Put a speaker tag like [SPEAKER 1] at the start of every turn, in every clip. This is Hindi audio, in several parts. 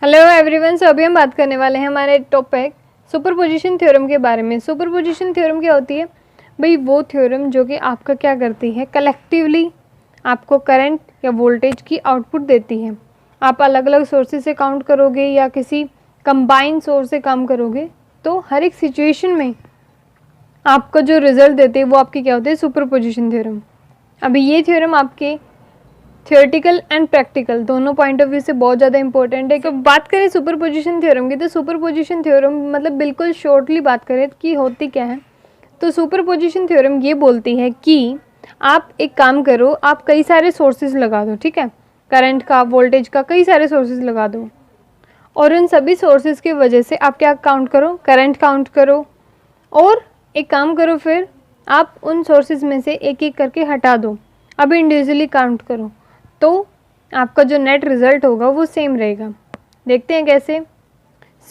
[SPEAKER 1] Hello everyone. सो अभी हम बात करने वाले हैं हमारे टॉपिक सुपरपोजिशन थ्योरम के बारे में। सुपरपोजिशन थ्योरम क्या होती है भाई? वो थ्योरम जो कि आपका क्या करती है, कलेक्टिवली आपको करंट या वोल्टेज की आउटपुट देती है। आप अलग अलग सोर्सेज से काउंट करोगे या किसी कंबाइंड सोर्स से काम करोगे तो हर एक सिचुएशन में आपका जो रिजल्ट देते हैं वो आपकी क्या होते हैं, सुपरपोजिशन थ्योरम। अभी ये थ्योरम आपके थियोरेटिकल एंड प्रैक्टिकल दोनों पॉइंट ऑफ व्यू से बहुत ज़्यादा इंपॉर्टेंट है। तो बात करें सुपरपोजिशन थ्योरम की, तो सुपरपोजिशन थ्योरम मतलब बिल्कुल शॉर्टली बात करें कि होती क्या है, तो सुपरपोजिशन थ्योरम ये बोलती है कि आप एक काम करो, आप कई सारे सोर्सेज लगा दो, ठीक है, करंट का, वोल्टेज का, कई सारे सोर्सेज लगा दो और उन सभी सोर्सेज की वजह से आप क्या काउंट करो, करंट काउंट करो। और एक काम करो, फिर आप उन सोर्सेज में से एक एक करके हटा दो, अब इंडिविजुअली काउंट करो, तो आपका जो नेट रिज़ल्ट होगा वो सेम रहेगा। देखते हैं कैसे।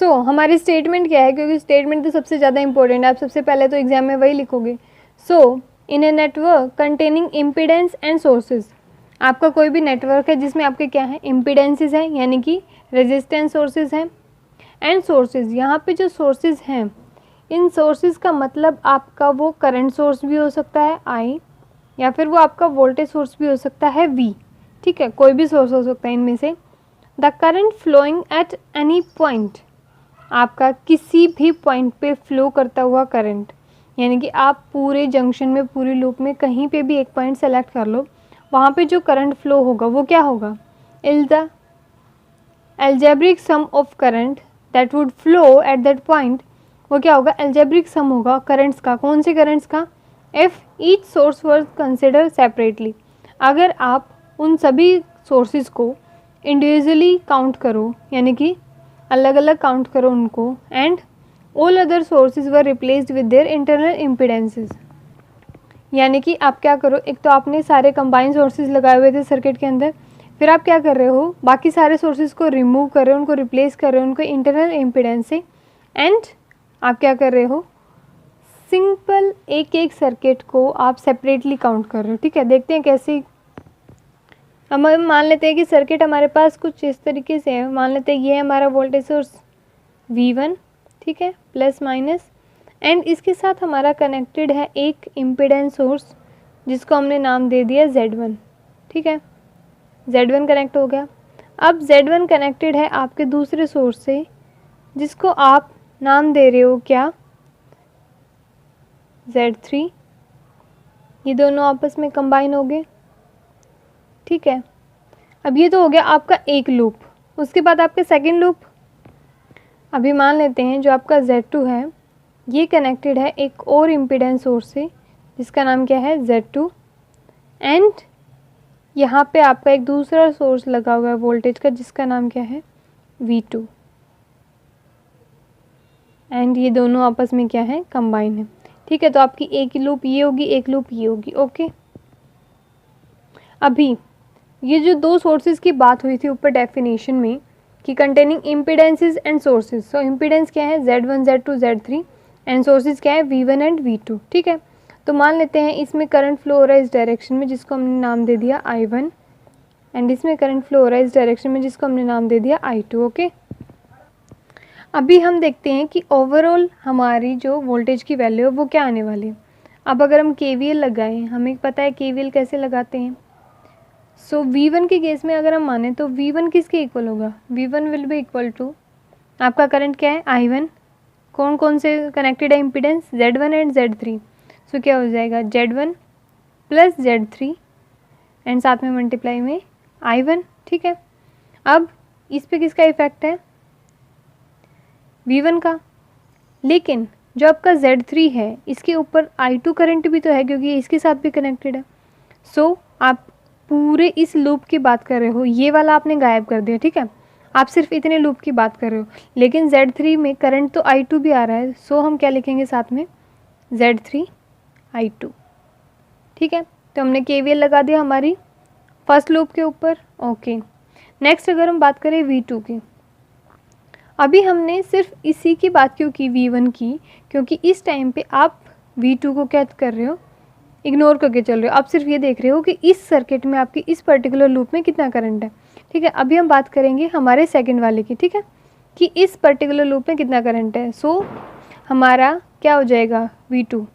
[SPEAKER 1] हमारी स्टेटमेंट क्या है, क्योंकि स्टेटमेंट तो सबसे ज़्यादा इंपॉर्टेंट है, आप सबसे पहले तो एग्जाम में वही लिखोगे। In a network containing impedance and sources, आपका कोई भी नेटवर्क है जिसमें आपके क्या है, इम्पीडेंसेस हैं यानी कि रेजिस्टेंस सोर्सेज हैं, एंड सोर्सेज, यहाँ पे जो सोर्सेज हैं इन सोर्सेज का मतलब आपका वो करंट सोर्स भी हो सकता है I, या फिर वो आपका वोल्टेज सोर्स भी हो सकता है V, ठीक है, कोई भी सोर्स हो सकता है इनमें से। The current flowing at any point, आपका किसी भी पॉइंट पे फ्लो करता हुआ करंट, यानी कि आप पूरे जंक्शन में, पूरी लूप में कहीं पे भी एक पॉइंट सेलेक्ट कर लो, वहाँ पे जो करंट फ्लो होगा वो क्या होगा, is the algebraic sum of current that would flow at that point. वो क्या होगा, एल्जेब्रिक सम होगा करंट्स का। कौन से करंट्स का? If each source was consider separately, अगर आप उन सभी सोर्सेज को इंडिविजुअली काउंट करो, यानी कि अलग अलग काउंट करो उनको, and all other sources were replaced with their internal impedances, यानी कि आप क्या करो, एक तो आपने सारे कंबाइंड सोर्सेज लगाए हुए थे सर्किट के अंदर, फिर आप क्या कर रहे हो, बाकी सारे सोर्सेज को रिमूव कर रहे हो, उनको रिप्लेस कर रहे हो उनको इंटरनल इम्पीडेंस से, एंड आप क्या कर रहे हो, सिंपल एक एक सर्किट को आप सेपरेटली काउंट कर रहे हो। ठीक है, देखते हैं कैसे। हम मान लेते हैं कि सर्किट हमारे पास कुछ इस तरीके से है। मान लेते हैं ये है हमारा वोल्टेज सोर्स V1, ठीक है, प्लस माइनस, एंड इसके साथ हमारा कनेक्टेड है एक इम्पीडेंस सोर्स जिसको हमने नाम दे दिया Z1, ठीक है, Z1 कनेक्ट हो गया। अब Z1 कनेक्टेड है आपके दूसरे सोर्स से जिसको आप नाम दे रहे हो क्या, Z3। ये दोनों आपस में कंबाइन हो गए, ठीक है। अब ये तो हो गया आपका एक लूप, उसके बाद आपके सेकंड लूप। अभी मान लेते हैं जो आपका Z2 है ये कनेक्टेड है एक और इम्पीडेंस सोर्स से जिसका नाम क्या है, Z2, एंड यहाँ पे आपका एक दूसरा सोर्स लगा हुआ है वोल्टेज का जिसका नाम क्या है, V2, एंड ये दोनों आपस में क्या है, कंबाइन है। ठीक है, तो आपकी एक लूप ये होगी, एक लूप ये होगी। ओके, अभी ये जो दो सोर्सेज की बात हुई थी ऊपर डेफिनेशन में कि containing impedances and sources, so impedance क्या है, Z1, Z2, Z3, and sources क्या है, V1 एंड V2। ठीक है, तो मान लेते हैं इसमें करंट फ्लो हो रहा है इस डायरेक्शन में जिसको हमने नाम दे दिया I1, एंड इसमें करंट फ्लो हो रहा है इस डायरेक्शन में जिसको हमने नाम दे दिया I2। ओके, अभी हम देखते हैं कि ओवरऑल हमारी जो वोल्टेज की वैल्यू है वो क्या आने वाली है। अब अगर हम KVL लगाएं, हमें पता है KVL कैसे लगाते हैं। V1 के केस में अगर हम माने तो V1 किसके इक्वल होगा, V1 will be equal to आपका करंट क्या है, I1, कौन कौन से कनेक्टेड है इम्पीडेंस, Z1 एंड Z3। सो क्या हो जाएगा, Z1 प्लस Z3 एंड साथ में मल्टीप्लाई में I1। ठीक है, अब इस पे किसका इफेक्ट है, V1 का, लेकिन जो आपका Z3 है इसके ऊपर I2 करंट भी तो है क्योंकि इसके साथ भी कनेक्टेड है। आप पूरे इस लूप की बात कर रहे हो, ये वाला आपने गायब कर दिया। ठीक है, आप सिर्फ इतने लूप की बात कर रहे हो, लेकिन Z3 में करंट तो I2 भी आ रहा है, हम क्या लिखेंगे साथ में, Z3 I2। ठीक है, तो हमने KVL लगा दिया हमारी फर्स्ट लूप के ऊपर। ओके, नेक्स्ट अगर हम बात करें V2 की, अभी हमने सिर्फ इसी की बात क्यों की, V1 की, क्योंकि इस टाइम पे आप V2 को क्या कर रहे हो, इग्नोर करके चल रहे हो। आप सिर्फ ये देख रहे हो कि इस सर्किट में आपकी इस पर्टिकुलर लूप में कितना करंट है। ठीक है, अभी हम बात करेंगे हमारे सेकंड वाले की, ठीक है, कि इस पर्टिकुलर लूप में कितना करंट है। सो हमारा क्या हो जाएगा, V2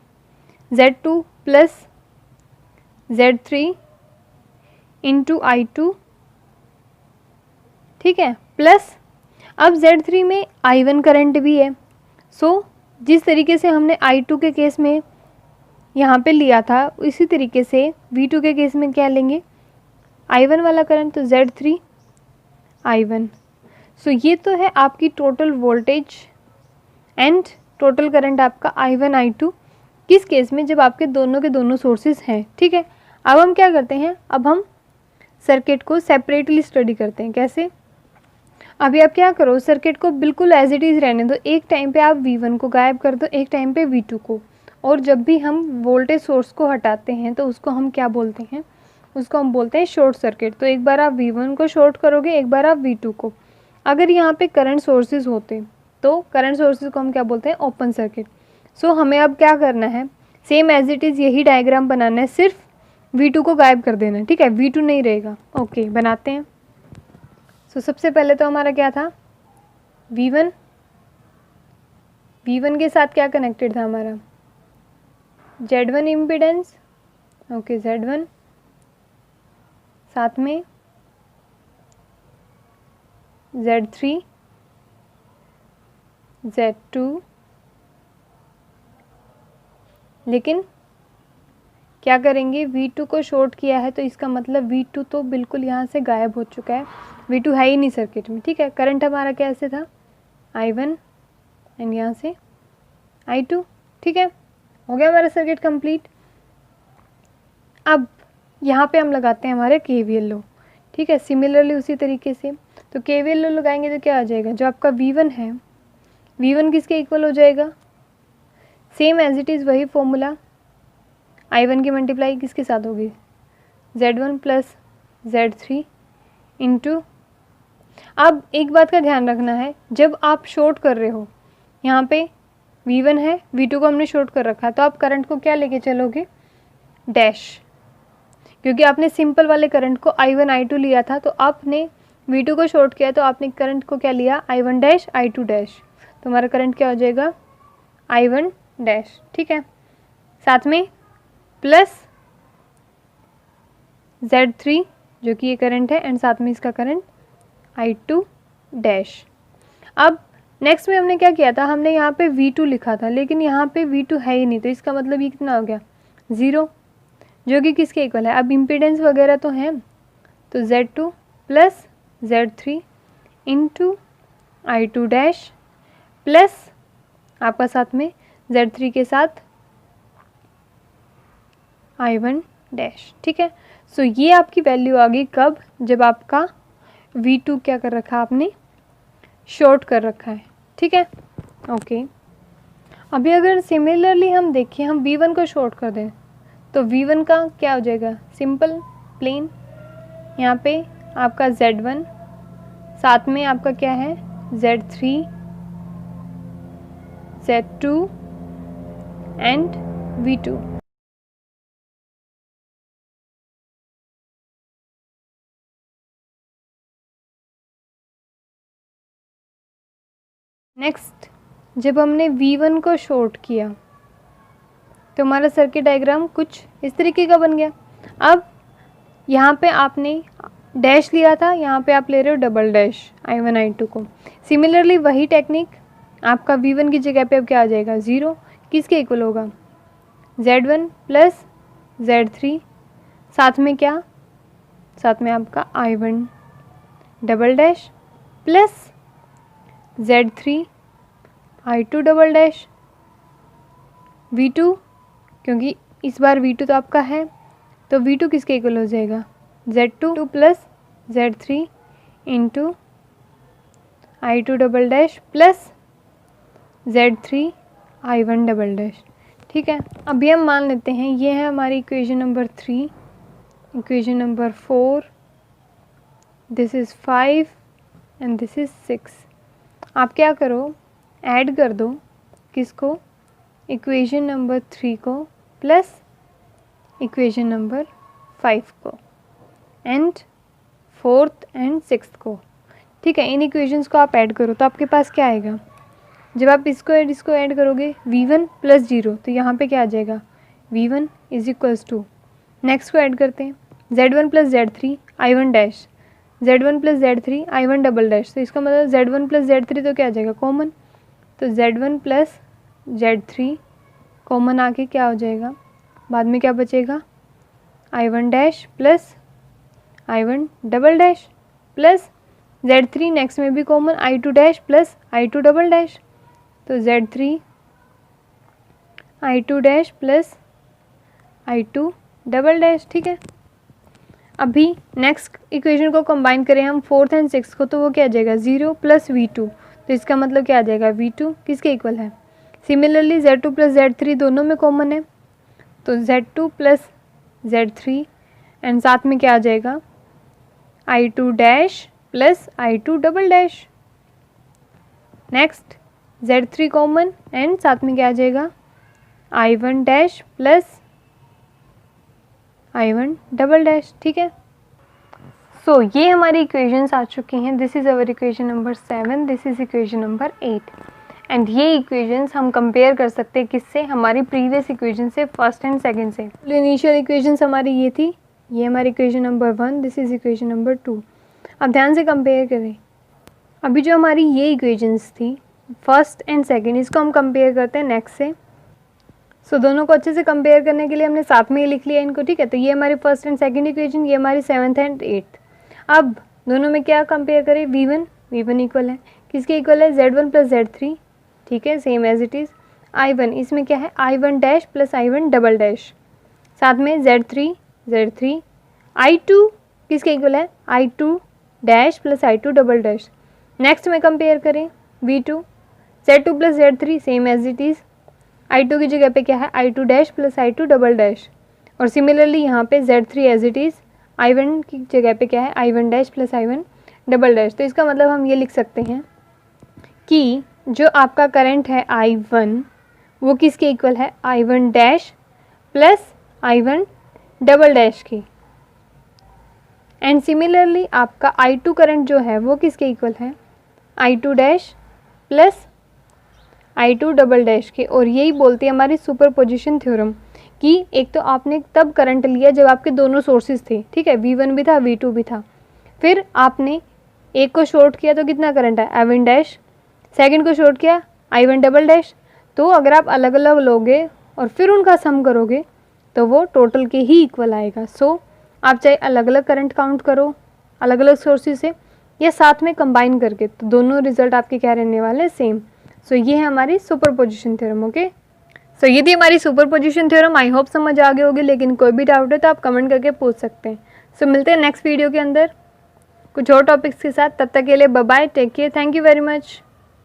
[SPEAKER 1] Z2 plus Z3 into I2, ठीक है, प्लस अब Z3 में I1 करंट भी है। सो जिस तरीके से हमने I2 के केस में यहाँ पे लिया था, इसी तरीके से V2 के केस में क्या लेंगे, I1 वाला करंट, तो Z3 I1। सो ये तो है आपकी total voltage and total current आपका I1 I2 किस केस में, जब आपके दोनों के दोनों सोर्सेज हैं, ठीक है। अब हम क्या करते हैं, अब हम सर्किट को सेपरेटली स्टडी करते हैं। कैसे, अभी आप क्या करो, सर्किट को बिल्कुल एज इट इज़ रहने दो। एक टाइम पे आप V1 को गायब कर दो, एक टाइम पे V2 को, और जब भी हम वोल्टेज सोर्स को हटाते हैं तो उसको हम क्या बोलते हैं, उसको हम बोलते हैं शॉर्ट सर्किट। तो एक बार आप V1 को शॉर्ट करोगे, एक बार आप V2 को। अगर यहाँ पे करंट सोर्सेज होते तो करंट सोर्सेज को हम क्या बोलते हैं, ओपन सर्किट। सो हमें अब क्या करना है, सेम एज इट इज़ यही डायग्राम बनाना है, सिर्फ V2 को गायब कर देना है, ठीक है, V2 नहीं रहेगा। ओके, बनाते हैं। सो सबसे पहले तो हमारा क्या था, V1 के साथ क्या कनेक्टेड था हमारा, Z1 इम्पीडेंस, ओके, Z1, साथ में Z3, Z2, लेकिन क्या करेंगे, V2 को शॉर्ट किया है तो इसका मतलब V2 तो बिल्कुल यहाँ से गायब हो चुका है, V2 है ही नहीं सर्किट में, ठीक है। करंट हमारा कैसे था, I1 एंड यहाँ से I2, ठीक है, हो गया हमारा सर्किट कंप्लीट। अब यहाँ पे हम लगाते हैं हमारे KVL लो, ठीक है, सिमिलरली उसी तरीके से। तो KVL लो लगाएंगे तो क्या आ जाएगा, जो आपका V1 है, V1 किसके इक्वल हो जाएगा, सेम एज इट इज़ वही फॉर्मूला, I1 की मल्टीप्लाई किसके साथ होगी, Z1 प्लस Z3 इंटू। अब एक बात का ध्यान रखना है, जब आप शॉर्ट कर रहे हो, यहाँ पे V1 है, V2 को हमने शॉर्ट कर रखा है, तो आप करंट को क्या लेके चलोगे, डैश, क्योंकि आपने सिंपल वाले करंट को I1 I2 लिया था, तो आपने V2 को शॉर्ट किया तो आपने करंट को क्या लिया, I1 डैश I2 डैश, तो हमारा करंट क्या हो जाएगा, I1 डैश, ठीक है, साथ में प्लस Z3 जो कि ये करंट है, एंड साथ में इसका करंट I2 डैश। अब नेक्स्ट में हमने क्या किया था, हमने यहाँ पे V2 लिखा था, लेकिन यहाँ पे V2 है ही नहीं, तो इसका मतलब ये कितना हो गया, 0, जो कि किसके इक्वल है। अब इम्पीडेंस वगैरह तो है, तो Z2 plus Z3 into I2 dash plus आपका साथ में Z3 के साथ I1 डैश, ठीक है। सो ये आपकी वैल्यू आ गई कब, जब आपका V2 क्या कर रखा है आपने, शॉर्ट कर रखा है, ठीक है, ओके। अभी अगर सिमिलरली हम देखें, हम V1 को शॉर्ट कर दें तो V1 का क्या हो जाएगा, सिंपल प्लेन, यहाँ पे आपका Z1, साथ में आपका क्या है, Z3, Z2 and V2। Next जब हमने V1 को शॉर्ट किया तो हमारा सर्किट डायग्राम कुछ इस तरीके का बन गया। अब यहाँ पे आपने डैश लिया था, यहाँ पे आप ले रहे हो डबल डैश I1 I2 को। सिमिलरली वही टेक्निक आपका V1 की जगह पे अब क्या आ जाएगा, 0, किसके इक्वल होगा, Z1 प्लस Z3, साथ में क्या, साथ में आपका I1 double dash plus Z3 I2 double dash, V2, क्योंकि इस बार V2 तो आपका है, तो V2 किसके इक्वल हो जाएगा, Z2 plus Z3 into I2 double dash plus Z3 I1 double dash, ठीक है। अभी हम मान लेते हैं ये है हमारी equation number 3, equation number 4, this is 5 and this is 6। आप क्या करो, ऐड कर दो किसको, इक्वेशन नंबर 3 को प्लस इक्वेशन नंबर 5 को, एंड 4th एंड 6th को, ठीक है। इन इक्वेशंस को आप ऐड करो तो आपके पास क्या आएगा, जब आप इसको ऐड करोगे v1 प्लस 0, तो यहाँ पे क्या आ जाएगा v1 is equals to, next को ऐड करते हैं z1 plus z3 i1 dash, z1 plus z3 i1 double dash, तो इसका मतलब z1 प्लस z3 तो क्या आ जाएगा कॉमन, तो z1 प्लस z3 कॉमन आके क्या हो जाएगा, बाद में क्या बचेगा i1 dash plus i1 double dash plus z3 next में भी common i2 dash plus i2 double dash, तो z3 i2 dash plus i2 double dash, ठीक है। अभी नेक्स्ट इक्वेशन को कंबाइन करें हम 4th एंड 6th को, तो वो क्या आ जाएगा 0 प्लस v2, तो इसका मतलब क्या आ जाएगा v2 किसके इक्वल है। सिमिलरली z2 प्लस z3 दोनों में कॉमन है, तो z2 प्लस z3 एंड साथ में क्या आ जाएगा i2 dash plus i2 double dash. Next z3 common and साथ में क्या आ जाएगा i1 dash plus i1 double dash, ठीक है। सो ये हमारी इक्वेशंस आ चुकी हैं। This is our equation number 7, this is equation number 8 and ये इक्वेशंस हम कंपेयर कर सकते हैं किससे, हमारी प्रीवियस इक्वेशन से, फर्स्ट एंड सेकंड से। इनिशियल इक्वेशंस हमारी ये थी, ये हमारी equation number 1, this is equation number 2। अब ध्यान से कंपेयर करें, अभी जो हमारी ये इक्वेशंस थी फर्स्ट एंड सेकंड, इसको हम कंपेयर करते हैं नेक्स्ट से। सो दोनों को अच्छे से कंपेयर करने के लिए हमने साथ में ही लिख लिया इनको, ठीक है। तो ये हमारी फर्स्ट एंड सेकंड इक्वेशन, ये हमारी 7th एंड 8th। अब दोनों में क्या कंपेयर करें, v1 इक्वल है किसके इक्वल है z1 प्लस z3, ठीक है, same as it is. i1 इसमें क्या है i1 dash plus i1 double dash, साथ में z3 i2 किसके इक्वल है i2 dash plus i2 double dash. Next में कंपेयर करें v2 z2 plus z3 same as it is, i2 की जगह पे क्या है i2 dash plus i2 double dash, और सिमिलरली यहाँ पे z3 as it is, i1 की जगह पे क्या है i1 dash plus i1 double dash. तो इसका मतलब हम ये लिख सकते हैं कि जो आपका करंट है i1 वो किसके इक्वल है i1 dash plus i1 double dash की, एंड सिमिलरली आपका i2 करंट जो है वो किसके इक्वल है i2 dash plus i2 double dash के। और यही बोलती है हमारी सुपरपोजिशन थ्योरम कि एक तो आपने तब करंट लिया जब आपके दोनों सोर्सेज थे, ठीक है, v1 भी था v2 भी था, फिर आपने एक को शॉर्ट किया तो कितना करंट है i1 डैश, सेकंड को शॉर्ट किया i1 डबल डैश। तो अगर आप अलग अलग लोगे और फिर उनका सम करोगे तो वो टोटल के ही इक्वल आएगा। सो आप चाहे अलग अलग करंट काउंट करो अलग अलग सोर्सेज से या साथ में कंबाइन करके, तो दोनों रिजल्ट आपके क्या रहने वाले हैं सेम। सो ये है हमारी सुपरपोजिशन थ्योरम, ओके। सो ये थी हमारी सुपरपोजिशन थ्योरम, आई होप समझ आ गए होगी, लेकिन कोई भी डाउट है तो आप कमेंट करके पूछ सकते हैं। सो मिलते हैं नेक्स्ट वीडियो के अंदर कुछ और टॉपिक्स के साथ, तब तक के लिए bye bye, take care, thank you very much.